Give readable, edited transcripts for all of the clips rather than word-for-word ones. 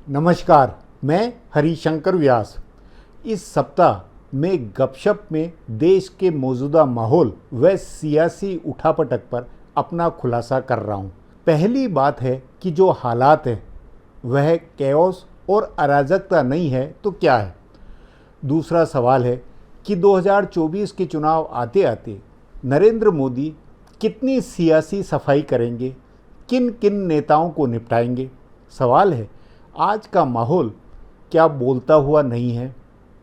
नमस्कार, मैं हरिशंकर व्यास। इस सप्ताह मैं गपशप में देश के मौजूदा माहौल व सियासी उठापटक पर अपना खुलासा कर रहा हूँ। पहली बात है कि जो हालात है वह कैओस और अराजकता नहीं है तो क्या है। दूसरा सवाल है कि 2024 के चुनाव आते आते नरेंद्र मोदी कितनी सियासी सफाई करेंगे, किन किन नेताओं को निपटाएंगे। सवाल है आज का माहौल क्या बोलता हुआ नहीं है।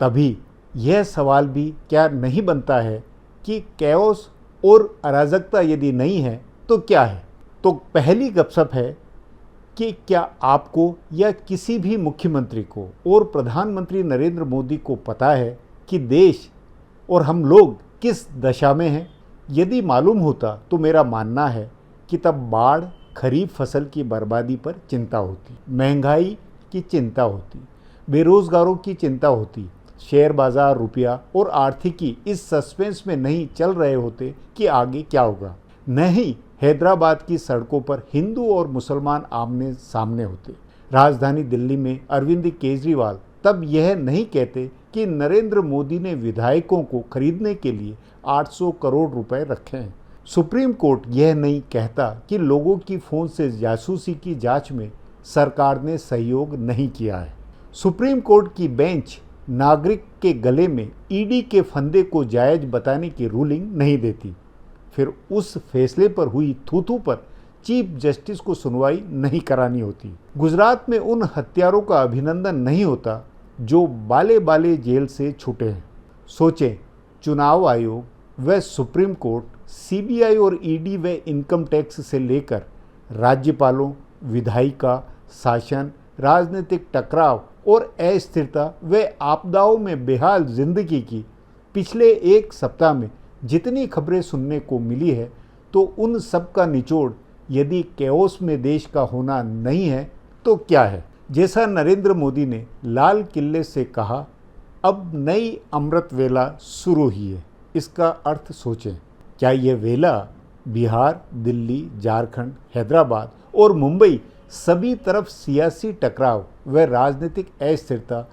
तभी यह सवाल भी क्या नहीं बनता है कि कैओस और अराजकता यदि नहीं है तो क्या है। तो पहली गपशप है कि क्या आपको या किसी भी मुख्यमंत्री को और प्रधानमंत्री नरेंद्र मोदी को पता है कि देश और हम लोग किस दशा में हैं। यदि मालूम होता तो मेरा मानना है कि तब बाढ़, खरीफ फसल की बर्बादी पर चिंता होती, महंगाई की चिंता होती, बेरोजगारों की चिंता होती, शेयर बाजार, रुपया और आर्थिकी इस सस्पेंस में नहीं चल रहे होते कि आगे क्या होगा। नहीं हैदराबाद की सड़कों पर हिंदू और मुसलमान आमने सामने होते। राजधानी दिल्ली में अरविंद केजरीवाल तब यह नहीं कहते कि नरेंद्र मोदी ने विधायकों को खरीदने के लिए 800 करोड़ रुपए रखे हैं। सुप्रीम कोर्ट यह नहीं कहता कि लोगों की फ़ोन से जासूसी की जांच में सरकार ने सहयोग नहीं किया है। सुप्रीम कोर्ट की बेंच नागरिक के गले में ईडी के फंदे को जायज़ बताने की रूलिंग नहीं देती। फिर उस फैसले पर हुई थू-थू पर चीफ जस्टिस को सुनवाई नहीं करानी होती। गुजरात में उन हत्यारों का अभिनंदन नहीं होता जो बाले बाले जेल से छूटे हैं। सोचें, चुनाव आयोग व सुप्रीम कोर्ट, सीबीआई और ईडी व इनकम टैक्स से लेकर राज्यपालों, विधायिका, शासन, राजनीतिक टकराव और अस्थिरता व आपदाओं में बेहाल जिंदगी की पिछले एक सप्ताह में जितनी खबरें सुनने को मिली है, तो उन सब का निचोड़ यदि कैओस में देश का होना नहीं है तो क्या है। जैसा नरेंद्र मोदी ने लाल किले से कहा, अब नई अमृत वेला शुरू ही है। इसका अर्थ सोचें, क्या यह वेला बिहार, दिल्ली, झारखंड, हैदराबाद और मुंबई सभी तरफ सियासी टकराव व राजनीतिक अस्थिरता,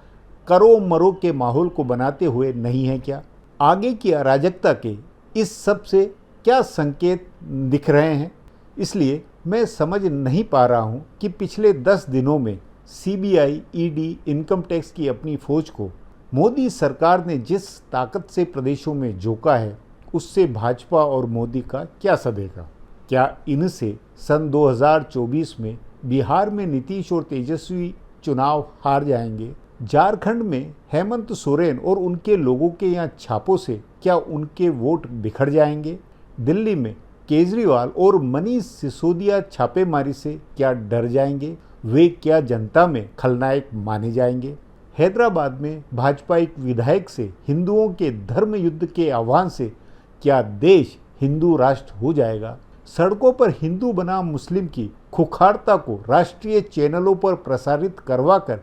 करो मरो के माहौल को बनाते हुए नहीं है क्या। आगे की अराजकता के इस सब से क्या संकेत दिख रहे हैं। इसलिए मैं समझ नहीं पा रहा हूं कि पिछले 10 दिनों में सीबीआई, ईडी, इनकम टैक्स की अपनी फौज को मोदी सरकार ने जिस ताकत से प्रदेशों में झोंका है, उससे भाजपा और मोदी का क्या सधेगा। क्या इनसे सन 2024 में बिहार में नीतीश और तेजस्वी चुनाव हार जाएंगे। झारखंड में हेमंत सोरेन और उनके लोगों के यहाँ छापों से क्या उनके वोट बिखर जाएंगे। दिल्ली में केजरीवाल और मनीष सिसोदिया छापेमारी से क्या डर जाएंगे। वे क्या जनता में खलनायक माने जाएंगे। हैदराबाद में भाजपा एक विधायक से हिंदुओं के धर्म युद्ध के आह्वान से क्या देश हिंदू राष्ट्र हो जाएगा। सड़कों पर हिंदू बनाम मुस्लिम की खुखारता को राष्ट्रीय चैनलों पर प्रसारित करवाकर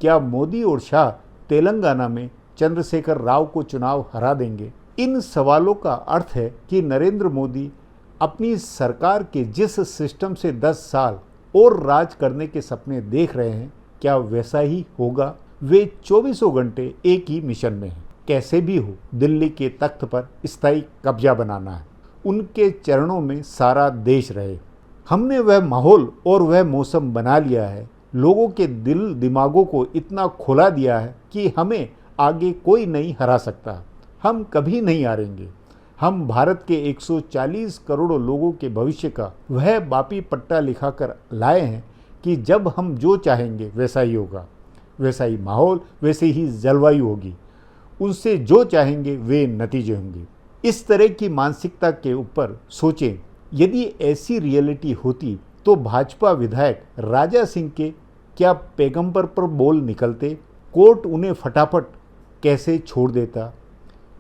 क्या मोदी और शाह तेलंगाना में चंद्रशेखर राव को चुनाव हरा देंगे। इन सवालों का अर्थ है कि नरेंद्र मोदी अपनी सरकार के जिस सिस्टम से 10 साल और राज करने के सपने देख रहे हैं, क्या वैसा ही होगा। वे 24 घंटे एक ही मिशन में हैं। कैसे भी हो, दिल्ली के तख्त पर स्थायी कब्जा बनाना है। उनके चरणों में सारा देश रहे। हमने वह माहौल और वह मौसम बना लिया है, लोगों के दिल दिमागों को इतना खोला दिया है कि हमें आगे कोई नहीं हरा सकता। हम कभी नहीं हारेंगे। हम भारत के 140 करोड़ लोगों के भविष्य का वह बापी पट्टा लिखाकर लाए हैं कि जब हम जो चाहेंगे वैसा ही होगा, वैसा ही माहौल, वैसे ही जलवायु होगी। उनसे जो चाहेंगे वे नतीजे होंगे। इस तरह की मानसिकता के ऊपर सोचें, यदि ऐसी रियलिटी होती तो भाजपा विधायक राजा सिंह के क्या पैगंबर पर बोल निकलते। कोर्ट उन्हें फटाफट कैसे छोड़ देता।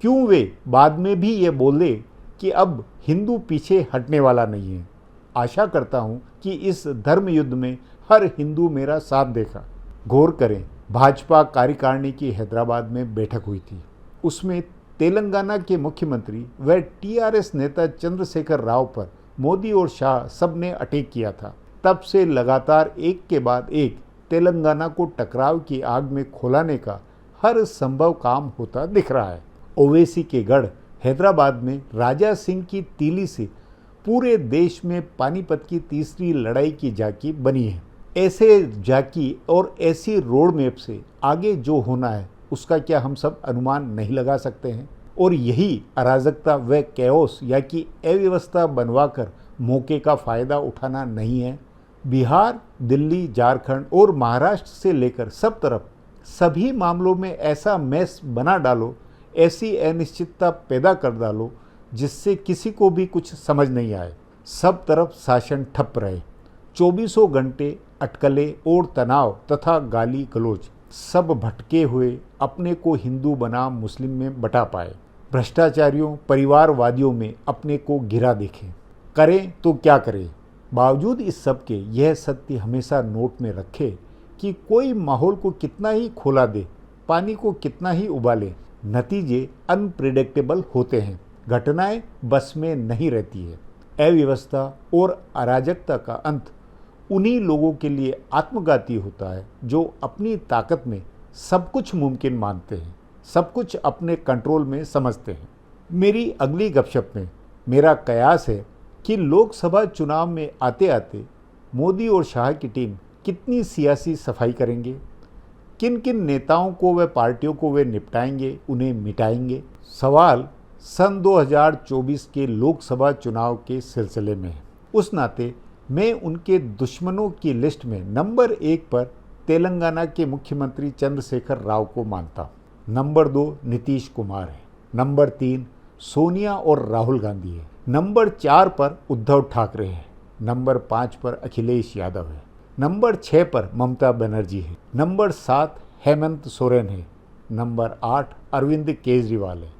क्यों वे बाद में भी ये बोले कि अब हिंदू पीछे हटने वाला नहीं है। आशा करता हूँ कि इस धर्म युद्ध में हर हिंदू मेरा साथ देगा। गौर करें, भाजपा कार्यकारिणी की हैदराबाद में बैठक हुई थी। उसमें तेलंगाना के मुख्यमंत्री व टीआरएस नेता चंद्रशेखर राव पर मोदी और शाह सब ने अटैक किया था। तब से लगातार एक के बाद एक तेलंगाना को टकराव की आग में खौलाने का हर संभव काम होता दिख रहा है। ओवैसी के गढ़ हैदराबाद में राजा सिंह की तीली से पूरे देश में पानीपत की तीसरी लड़ाई की झांकी बनी है। ऐसे झांकी और ऐसी रोड मैप से आगे जो होना है उसका क्या हम सब अनुमान नहीं लगा सकते हैं? और यही अराजकता व कैओस या कि अव्यवस्था बनवाकर मौके का फायदा उठाना नहीं है? बिहार, दिल्ली, झारखंड और महाराष्ट्र से लेकर सब तरफ सभी मामलों में ऐसा मैस बना डालो, ऐसी अनिश्चितता पैदा कर डालो जिससे किसी को भी कुछ समझ नहीं आए। सब तरफ शासन ठप रहे, चौबीसों घंटे अटकलें और तनाव तथा गाली गलौज, सब भटके हुए अपने को हिंदू बनाम मुस्लिम में बटा पाए। भ्रष्टाचारियों, परिवारवादियों में अपने को घिरा देखें। करें तो क्या करें? बावजूद इस सब के यह सत्य हमेशा नोट में रखे कि कोई माहौल को कितना ही खोला दे, पानी को कितना ही उबाले, नतीजे अनप्रिडिक्टेबल होते हैं। घटनाएं बस में नहीं रहती है। अव्यवस्था और अराजकता का अंत उन्हीं लोगों के लिए आत्मघाती होता है जो अपनी ताकत में सब कुछ मुमकिन मानते हैं, सब कुछ अपने कंट्रोल में समझते हैं। मेरी अगली गपशप में मेरा कयास है कि लोकसभा चुनाव में आते आते मोदी और शाह की टीम कितनी सियासी सफाई करेंगे, किन किन नेताओं को व पार्टियों को वे निपटाएंगे, उन्हें मिटाएंगे। सवाल सन 2024 के लोकसभा चुनाव के सिलसिले में है। उस नाते मैं उनके दुश्मनों की लिस्ट में नंबर 1 पर तेलंगाना के मुख्यमंत्री चंद्रशेखर राव को मानता हूँ। नंबर 2 नीतीश कुमार है। नंबर 3 सोनिया और राहुल गांधी है। नंबर 4 पर उद्धव ठाकरे है। नंबर 5 पर अखिलेश यादव है। नंबर 6 पर ममता बनर्जी है। नंबर 7 हेमंत सोरेन है। नंबर 8 अरविंद केजरीवाल है।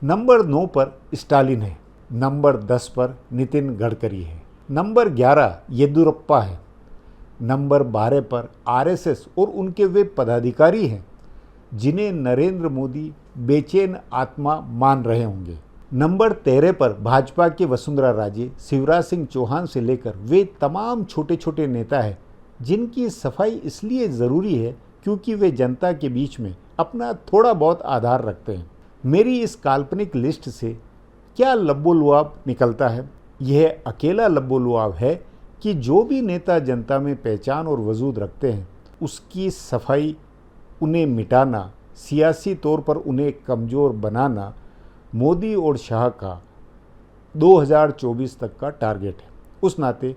नंबर 9 पर स्टालिन है। नंबर 10 पर नितिन गडकरी है। नंबर 11 येदियुरप्पा है। नंबर 12 पर आरएसएस और उनके वे पदाधिकारी हैं जिन्हें नरेंद्र मोदी बेचैन आत्मा मान रहे होंगे। नंबर 13 पर भाजपा के वसुंधरा राजे, शिवराज सिंह चौहान से लेकर वे तमाम छोटे छोटे नेता हैं जिनकी सफाई इसलिए ज़रूरी है क्योंकि वे जनता के बीच में अपना थोड़ा बहुत आधार रखते हैं। मेरी इस काल्पनिक लिस्ट से क्या लब्बोलुआब निकलता है? यह अकेला लब्बोलुआब है कि जो भी नेता जनता में पहचान और वजूद रखते हैं उसकी सफाई, उन्हें मिटाना, सियासी तौर पर उन्हें कमज़ोर बनाना मोदी और शाह का 2024 तक का टारगेट है। उस नाते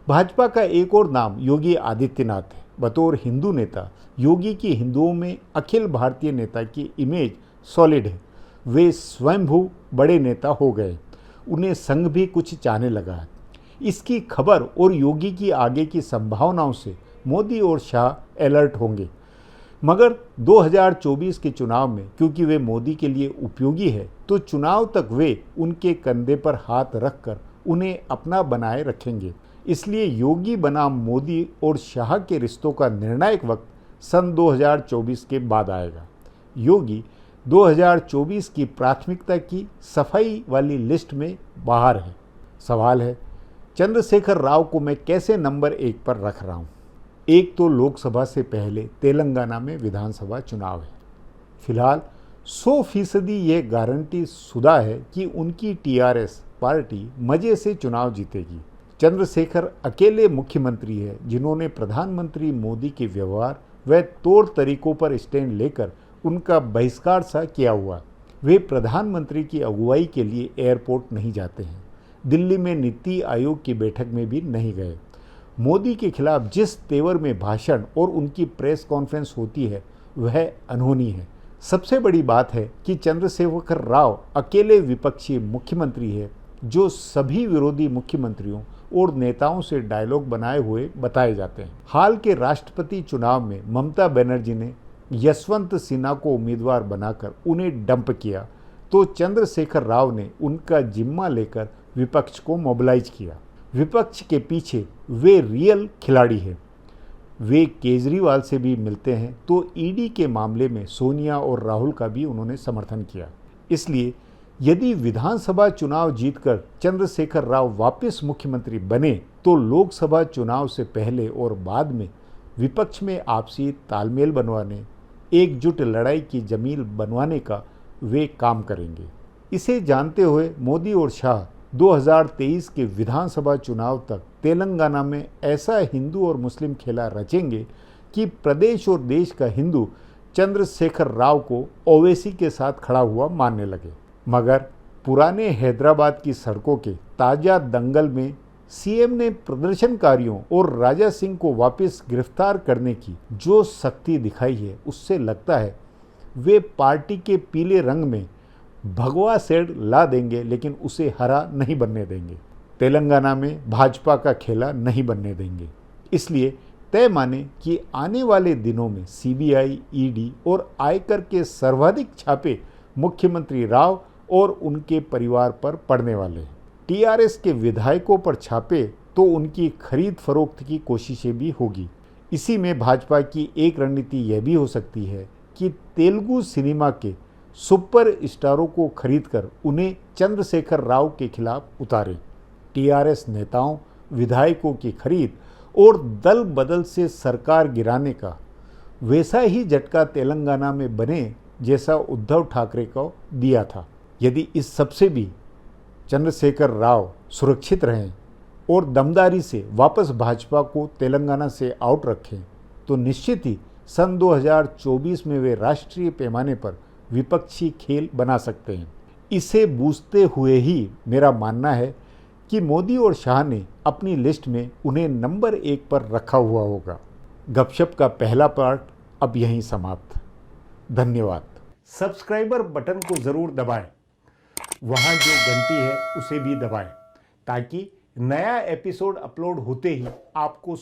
भाजपा का एक और नाम योगी आदित्यनाथ है। बतौर हिंदू नेता योगी की हिंदुओं में अखिल भारतीय नेता की इमेज सॉलिड है। वे स्वयंभू बड़े नेता हो गए, उन्हें संघ भी कुछ चाहने लगा है। इसकी खबर और योगी की आगे की संभावनाओं से मोदी और शाह अलर्ट होंगे। मगर 2024 के चुनाव में क्योंकि वे मोदी के लिए उपयोगी है तो चुनाव तक वे उनके कंधे पर हाथ रखकर उन्हें अपना बनाए रखेंगे। इसलिए योगी बनाम मोदी और शाह के रिश्तों का निर्णायक वक्त सन 2024 के बाद आएगा। योगी 2024 की प्राथमिकता की सफाई वाली लिस्ट में बाहर है। सवाल है चंद्रशेखर राव को मैं कैसे नंबर 1 पर रख रहा हूँ? एक तो लोकसभा से पहले तेलंगाना में विधानसभा चुनाव है। फिलहाल 100% यह गारंटी शुदा है कि उनकी टीआरएस पार्टी मजे से चुनाव जीतेगी। चंद्रशेखर अकेले मुख्यमंत्री है जिन्होंने प्रधानमंत्री मोदी के व्यवहार व तौर तरीकों पर स्टैंड लेकर उनका बहिष्कार सा किया हुआ। वे प्रधानमंत्री की अगुवाई के लिए एयरपोर्ट नहीं जाते हैं, दिल्ली में नीति आयोग की बैठक में भी नहीं गए। मोदी के खिलाफ जिस तेवर में भाषण और उनकी प्रेस कॉन्फ्रेंस होती है वह अनहोनी है। सबसे बड़ी बात है कि चंद्रशेखर राव अकेले विपक्षी मुख्यमंत्री है जो सभी विरोधी मुख्यमंत्रियों और नेताओं से डायलॉग बनाए हुए बताए जाते हैं। हाल के राष्ट्रपति चुनाव में ममता बनर्जी ने यशवंत सिन्हा को उम्मीदवार बनाकर उन्हें डंप किया तो चंद्रशेखर राव ने उनका जिम्मा लेकर विपक्ष को मोबिलाइज किया। विपक्ष के पीछे वे रियल खिलाड़ी हैं। वे केजरीवाल से भी मिलते हैं तो ईडी के मामले में सोनिया और राहुल का भी उन्होंने समर्थन किया। इसलिए यदि विधानसभा चुनाव जीतकर चंद्रशेखर राव वापस मुख्यमंत्री बने तो लोकसभा चुनाव से पहले और बाद में विपक्ष में आपसी तालमेल बनवाने, एकजुट लड़ाई की जमीन बनवाने का वे काम करेंगे। इसे जानते हुए मोदी और शाह 2023 के विधानसभा चुनाव तक तेलंगाना में ऐसा हिंदू और मुस्लिम खेला रचेंगे कि प्रदेश और देश का हिंदू चंद्रशेखर राव को ओवैसी के साथ खड़ा हुआ मानने लगे। मगर पुराने हैदराबाद की सड़कों के ताज़ा दंगल में सीएम ने प्रदर्शनकारियों और राजा सिंह को वापस गिरफ्तार करने की जो शक्ति दिखाई है, उससे लगता है वे पार्टी के पीले रंग में भगवा शेड ला देंगे, लेकिन उसे हरा नहीं बनने देंगे। तेलंगाना में भाजपा का खेला नहीं बनने देंगे। इसलिए तय माने कि आने वाले दिनों में सीबीआई, ईडी और आयकर के सर्वाधिक छापे मुख्यमंत्री राव और उनके परिवार पर पड़ने वाले हैं। टीआरएस के विधायकों पर छापे तो उनकी खरीद फरोख्त की कोशिशें भी होगी। इसी में भाजपा की एक रणनीति यह भी हो सकती है कि तेलुगु सिनेमा के सुपर स्टारों को खरीदकर उन्हें चंद्रशेखर राव के खिलाफ उतारें। टीआरएस नेताओं, विधायकों की खरीद और दल बदल से सरकार गिराने का वैसा ही झटका तेलंगाना में बने जैसा उद्धव ठाकरे को दिया था। यदि इस सबसे भी चंद्रशेखर राव सुरक्षित रहें और दमदारी से वापस भाजपा को तेलंगाना से आउट रखें, तो निश्चित ही सन 2024 में वे राष्ट्रीय पैमाने पर विपक्षी खेल बना सकते हैं। इसे बूझते हुए ही मेरा मानना है कि मोदी और शाह ने अपनी लिस्ट में उन्हें नंबर 1 पर रखा हुआ होगा। गपशप का पहला पार्ट अब यहीं समाप्त। धन्यवाद। सब्सक्राइबर बटन को ज़रूर दबाएं। वहाँ जो घंटी है उसे भी दबाएं, ताकि नया एपिसोड अपलोड होते ही आपको